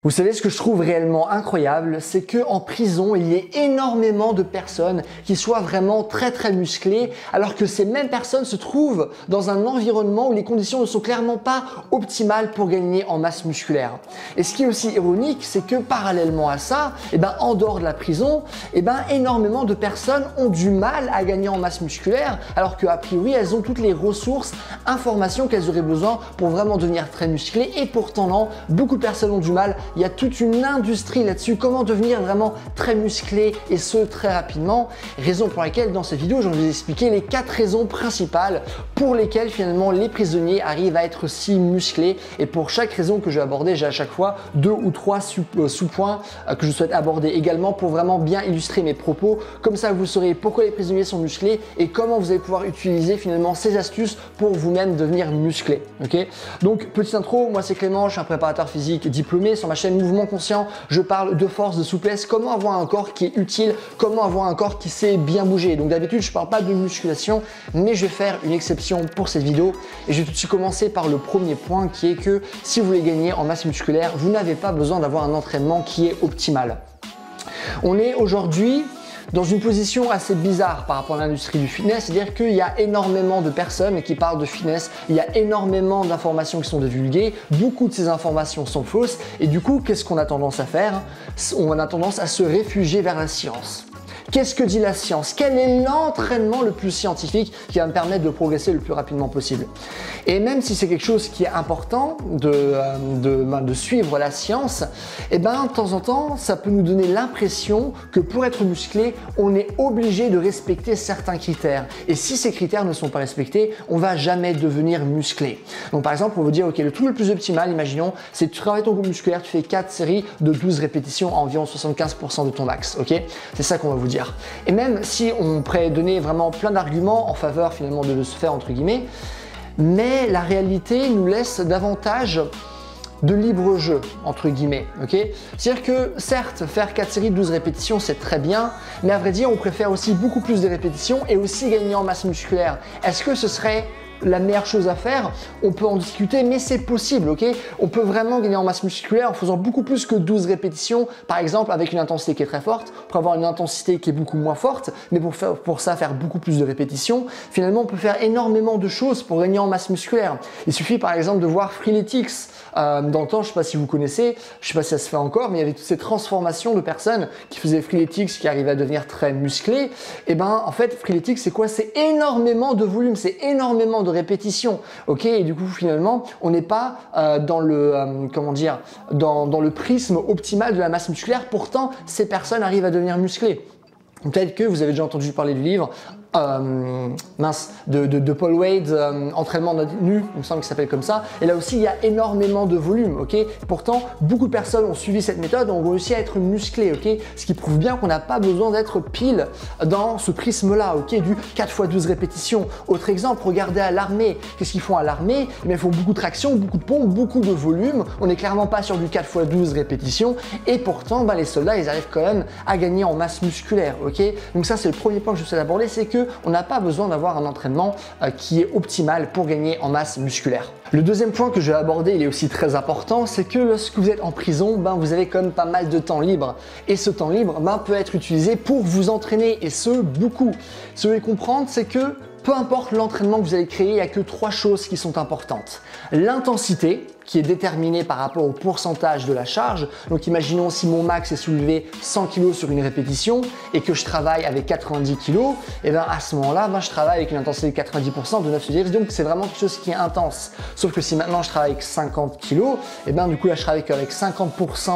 Vous savez, ce que je trouve réellement incroyable, c'est que en prison, il y a énormément de personnes qui soient vraiment très musclées, alors que ces mêmes personnes se trouvent dans un environnement où les conditions ne sont clairement pas optimales pour gagner en masse musculaire. Et ce qui est aussi ironique, c'est que parallèlement à ça, en dehors de la prison, énormément de personnes ont du mal à gagner en masse musculaire, alors qu'a priori, elles ont toutes les ressources, informations qu'elles auraient besoin pour vraiment devenir très musclées. Et pourtant non, beaucoup de personnes ont du mal. Il y a toute une industrie là-dessus, comment devenir vraiment très musclé et ce très rapidement. Raison pour laquelle dans cette vidéo, je vais vous expliquer les 4 raisons principales pour lesquelles finalement les prisonniers arrivent à être si musclés. Et pour chaque raison que je vais aborder, j'ai à chaque fois 2 ou 3 sous-points que je souhaite aborder également pour vraiment bien illustrer mes propos. Comme ça, vous saurez pourquoi les prisonniers sont musclés et comment vous allez pouvoir utiliser finalement ces astuces pour vous-même devenir musclé. Ok? Donc, petite intro, moi c'est Clément, je suis un préparateur physique diplômé. Sur ma chaîne Mouvement Conscient, je parle de force, de souplesse, comment avoir un corps qui est utile, comment avoir un corps qui sait bien bouger. Donc d'habitude, je ne parle pas de musculation, mais je vais faire une exception pour cette vidéo. Et je vais tout de suite commencer par le premier point qui est que si vous voulez gagner en masse musculaire, vous n'avez pas besoin d'avoir un entraînement qui est optimal. On est aujourd'hui dans une position assez bizarre par rapport à l'industrie du fitness, c'est-à-dire qu'il y a énormément de personnes qui parlent de fitness, il y a énormément d'informations qui sont divulguées, beaucoup de ces informations sont fausses et du coup, qu'est-ce qu'on a tendance à faire? On a tendance à se réfugier vers la science. Qu'est-ce que dit la science? Quel est l'entraînement le plus scientifique qui va me permettre de progresser le plus rapidement possible? Et même si c'est quelque chose qui est important de suivre la science, de temps en temps, ça peut nous donner l'impression que pour être musclé, on est obligé de respecter certains critères. Et si ces critères ne sont pas respectés, on va jamais devenir musclé. Donc par exemple, on veut dire, ok, le truc le plus optimal, imaginons, c'est que tu travailles ton groupe musculaire, tu fais 4 séries de 12 répétitions à environ 75% de ton max. Ok? C'est ça qu'on va vous dire. Et même si on pourrait donner vraiment plein d'arguments en faveur finalement de se faire entre guillemets, mais la réalité nous laisse davantage de libre jeu entre guillemets, ok? C'est-à-dire que certes, faire 4 séries de 12 répétitions c'est très bien, mais à vrai dire on préfère aussi beaucoup plus de répétitions et aussi gagner en masse musculaire. Est-ce que ce serait la meilleure chose à faire? On peut en discuter, mais c'est possible, ok? On peut vraiment gagner en masse musculaire en faisant beaucoup plus que 12 répétitions, par exemple avec une intensité qui est très forte, pour avoir une intensité qui est beaucoup moins forte, mais pour ça faire beaucoup plus de répétitions. Finalement, on peut faire énormément de choses pour gagner en masse musculaire. Il suffit par exemple de voir Freeletics. Dans le temps, je ne sais pas si vous connaissez, je ne sais pas si ça se fait encore, mais il y avait toutes ces transformations de personnes qui faisaient Freeletics, qui arrivaient à devenir très musclés. Et en fait, Freeletics, c'est quoi? C'est énormément de volume, c'est énormément de répétitions, ok? Et du coup, finalement, on n'est pas dans le dans le prisme optimal de la masse musculaire. Pourtant, ces personnes arrivent à devenir musclées. Peut-être que vous avez déjà entendu parler du livre de Paul Wade, entraînement nu, il me semble qu'il s'appelle comme ça. Et là aussi, il y a énormément de volume, ok? Pourtant, beaucoup de personnes ont suivi cette méthode, ont réussi à être musclés, ok? Ce qui prouve bien qu'on n'a pas besoin d'être pile dans ce prisme-là, ok? Du 4 x 12 répétitions. Autre exemple, regardez à l'armée. Qu'est-ce qu'ils font à l'armée? Ils font beaucoup de traction, beaucoup de pompes, beaucoup de volume. On n'est clairement pas sur du 4 x 12 répétitions. Et pourtant, les soldats, ils arrivent quand même à gagner en masse musculaire, ok? Donc ça, c'est le premier point que je souhaite aborder, c'est que on n'a pas besoin d'avoir un entraînement qui est optimal pour gagner en masse musculaire. Le deuxième point que je vais aborder, il est aussi très important, c'est que lorsque vous êtes en prison, vous avez quand même pas mal de temps libre. Et ce temps libre peut être utilisé pour vous entraîner, et ce, beaucoup. Ce que vous devez comprendre, c'est que peu importe l'entraînement que vous allez créer, il n'y a que 3 choses qui sont importantes. L'intensité, qui est déterminée par rapport au pourcentage de la charge. Donc imaginons si mon max est soulevé 100 kg sur une répétition et que je travaille avec 90 kg, à ce moment-là, je travaille avec une intensité de 90% de 9 sur 10. Donc c'est vraiment quelque chose qui est intense. Sauf que si maintenant je travaille avec 50 kg, du coup là je travaille avec 50%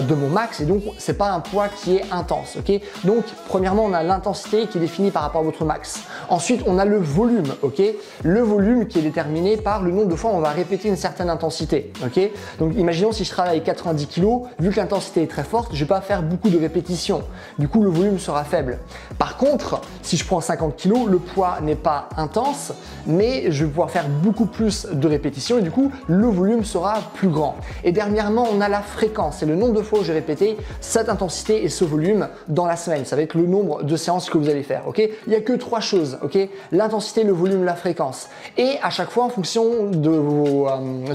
de mon max et donc c'est pas un poids qui est intense. Ok? Donc premièrement, on a l'intensité qui est définie par rapport à votre max. Ensuite, on a le volume, ok? Le volume qui est déterminé par le nombre de fois où on va répéter une certaine intensité. Ok? Donc imaginons si je travaille avec 90 kg, vu que l'intensité est très forte, je ne vais pas faire beaucoup de répétitions. Du coup, le volume sera faible. Par contre, si je prends 50 kg, le poids n'est pas intense, mais je vais pouvoir faire beaucoup plus de répétitions et du coup, le volume sera plus grand. Et dernièrement, on a la fréquence, c'est le nombre de fois où j'ai répété cette intensité et ce volume dans la semaine. Ça va être le nombre de séances que vous allez faire. Ok? Il n'y a que 3 choses. Ok? L'intensité, le volume, la fréquence. Et à chaque fois, en fonction de vos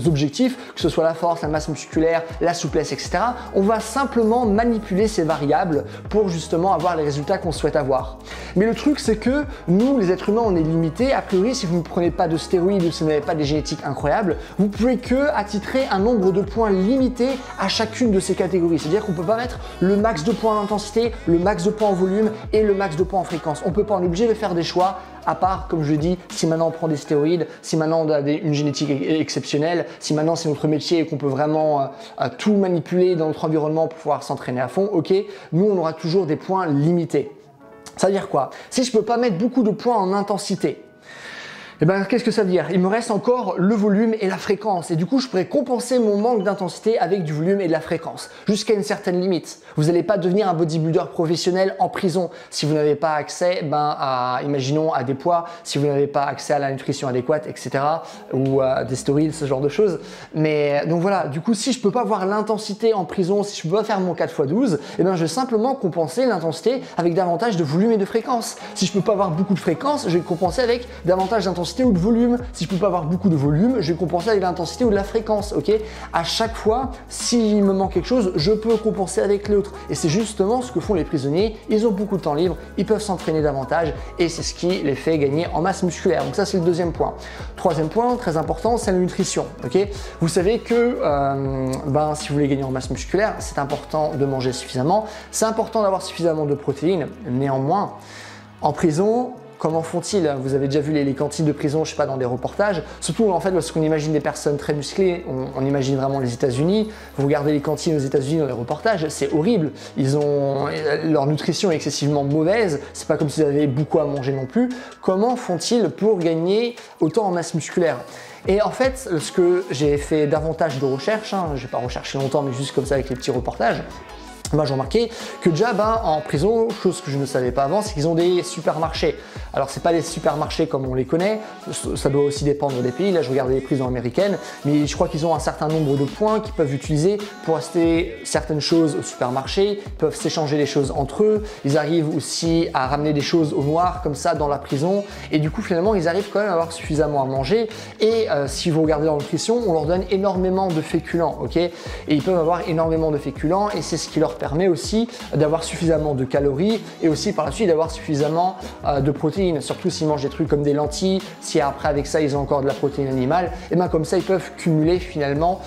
objectifs, objectifs, que ce soit la force, la masse musculaire, la souplesse, etc. On va simplement manipuler ces variables pour justement avoir les résultats qu'on souhaite avoir. Mais le truc, c'est que nous, les êtres humains, on est limités. A priori, si vous ne prenez pas de stéroïdes ou si vous n'avez pas des génétiques incroyables, vous pouvez que attitrer un nombre de points limité à chacune de ces catégories. C'est-à-dire qu'on ne peut pas mettre le max de points en intensité, le max de points en volume et le max de points en fréquence. On peut pas, on est obligé de faire des choix, à part, comme je dis, si maintenant on prend des stéroïdes, si maintenant on a une génétique exceptionnelle, si maintenant c'est notre métier et qu'on peut vraiment tout manipuler dans notre environnement pour pouvoir s'entraîner à fond, ok, nous on aura toujours des points limités. Ça veut dire quoi? Si je peux pas mettre beaucoup de points en intensité, eh ben, qu'est-ce que ça veut dire? Il me reste encore le volume et la fréquence. Et du coup, je pourrais compenser mon manque d'intensité avec du volume et de la fréquence, jusqu'à une certaine limite. Vous n'allez pas devenir un bodybuilder professionnel en prison si vous n'avez pas accès, imaginons, à des poids, si vous n'avez pas accès à la nutrition adéquate, etc. ou à des stéroïdes, ce genre de choses. Mais donc voilà, du coup, si je peux pas avoir l'intensité en prison, si je peux pas faire mon 4x12, eh ben, je vais simplement compenser l'intensité avec davantage de volume et de fréquence. Si je peux pas avoir beaucoup de fréquence, je vais compenser avec davantage d'intensité ou de volume. Si je peux pas avoir beaucoup de volume, je vais compenser avec l'intensité ou de la fréquence, ok? À chaque fois, s'il me manque quelque chose, je peux compenser avec l'autre. Et c'est justement ce que font les prisonniers. Ils ont beaucoup de temps libre, ils peuvent s'entraîner davantage et c'est ce qui les fait gagner en masse musculaire. Donc ça, c'est le deuxième point. Troisième point, très important, c'est la nutrition, ok? Vous savez que si vous voulez gagner en masse musculaire, c'est important de manger suffisamment. C'est important d'avoir suffisamment de protéines. Néanmoins, en prison, comment font-ils? Vous avez déjà vu les cantines de prison, je sais pas, dans des reportages. Surtout, en fait, lorsqu'on imagine des personnes très musclées, on imagine vraiment les États-Unis. Vous regardez les cantines aux États-Unis dans les reportages, c'est horrible. Leur nutrition est excessivement mauvaise. C'est pas comme s'ils avaient beaucoup à manger non plus. Comment font-ils pour gagner autant en masse musculaire? Et en fait, ce que j'ai fait davantage de recherches, je n'ai pas recherché longtemps, mais juste comme ça avec les petits reportages, j'ai remarqué que déjà en prison, chose que je ne savais pas avant, c'est qu'ils ont des supermarchés. Alors c'est pas des supermarchés comme on les connaît, ça doit aussi dépendre des pays. Là je regardais les prisons américaines, mais je crois qu'ils ont un certain nombre de points qu'ils peuvent utiliser pour acheter certaines choses au supermarché, ils peuvent s'échanger les choses entre eux, ils arrivent aussi à ramener des choses au noir comme ça dans la prison et du coup finalement ils arrivent quand même à avoir suffisamment à manger et si vous regardez dans la nutrition, on leur donne énormément de féculents, ok? Et ils peuvent avoir énormément de féculents et c'est ce qui leur permet aussi d'avoir suffisamment de calories et aussi par la suite d'avoir suffisamment de protéines, surtout s'ils mangent des trucs comme des lentilles, si après avec ça ils ont encore de la protéine animale, et bien comme ça ils peuvent cumuler finalement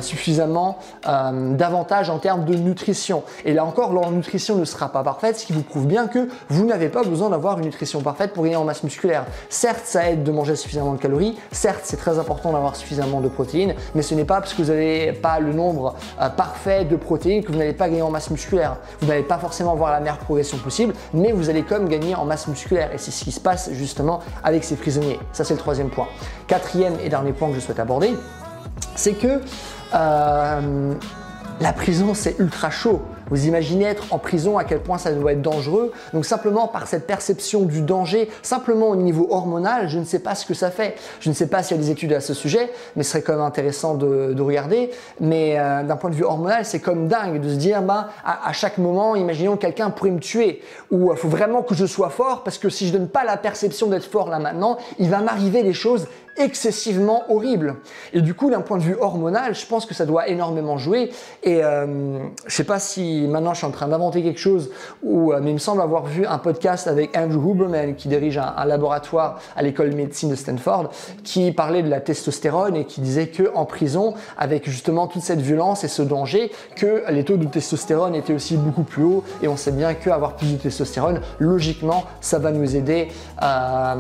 suffisamment d'avantages en termes de nutrition. Et là encore, leur nutrition ne sera pas parfaite, ce qui vous prouve bien que vous n'avez pas besoin d'avoir une nutrition parfaite pour gagner en masse musculaire. Certes, ça aide de manger suffisamment de calories, certes c'est très important d'avoir suffisamment de protéines, mais ce n'est pas parce que vous n'avez pas le nombre parfait de protéines que vous n'allez pas gagner en masse musculaire. Vous n'allez pas forcément avoir la meilleure progression possible, mais vous allez quand même gagner en masse musculaire. Et c'est ce qui se passe justement avec ces prisonniers. Ça, c'est le troisième point. Quatrième et dernier point que je souhaite aborder, c'est que la prison, c'est ultra chaud. Vous imaginez être en prison, à quel point ça doit être dangereux. Donc simplement par cette perception du danger, simplement au niveau hormonal, je ne sais pas ce que ça fait. Je ne sais pas s'il y a des études à ce sujet, mais ce serait quand même intéressant de regarder. Mais d'un point de vue hormonal, c'est comme dingue de se dire, à chaque moment, imaginons que quelqu'un pourrait me tuer. Ou il faut vraiment que je sois fort, parce que si je donne pas la perception d'être fort là maintenant, il va m'arriver des choses excessivement horribles. Et du coup, d'un point de vue hormonal, je pense que ça doit énormément jouer. Et je sais pas si maintenant je suis en train d'inventer quelque chose, mais il me semble avoir vu un podcast avec Andrew Huberman qui dirige un laboratoire à l'école de médecine de Stanford qui parlait de la testostérone et qui disait qu'en prison, avec justement toute cette violence et ce danger, que les taux de testostérone étaient aussi beaucoup plus hauts et on sait bien qu'avoir plus de testostérone, logiquement, ça va nous aider à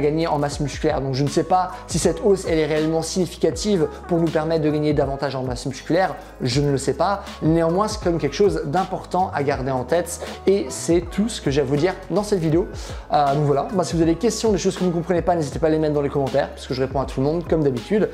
gagner en masse musculaire. Donc je ne sais pas si cette hausse elle est réellement significative pour nous permettre de gagner davantage en masse musculaire, je ne le sais pas. Néanmoins, c'est comme quelque chose d'important à garder en tête et c'est tout ce que j'ai à vous dire dans cette vidéo. Donc voilà, si vous avez des questions, des choses que vous ne comprenez pas, n'hésitez pas à les mettre dans les commentaires parce que je réponds à tout le monde comme d'habitude.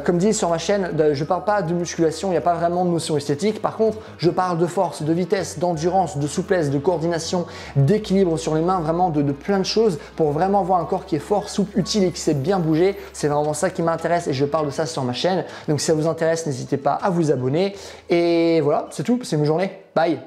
Comme dit sur ma chaîne, je ne parle pas de musculation, il n'y a pas vraiment de notion esthétique. Par contre, je parle de force, de vitesse, d'endurance, de souplesse, de coordination, d'équilibre sur les mains, vraiment de plein de choses pour vraiment avoir un corps qui est fort, souple, utile et qui sait bien bouger. C'est vraiment ça qui m'intéresse et je parle de ça sur ma chaîne. Donc si ça vous intéresse, n'hésitez pas à vous abonner. Et voilà, c'est tout, c'est une journée. Bye!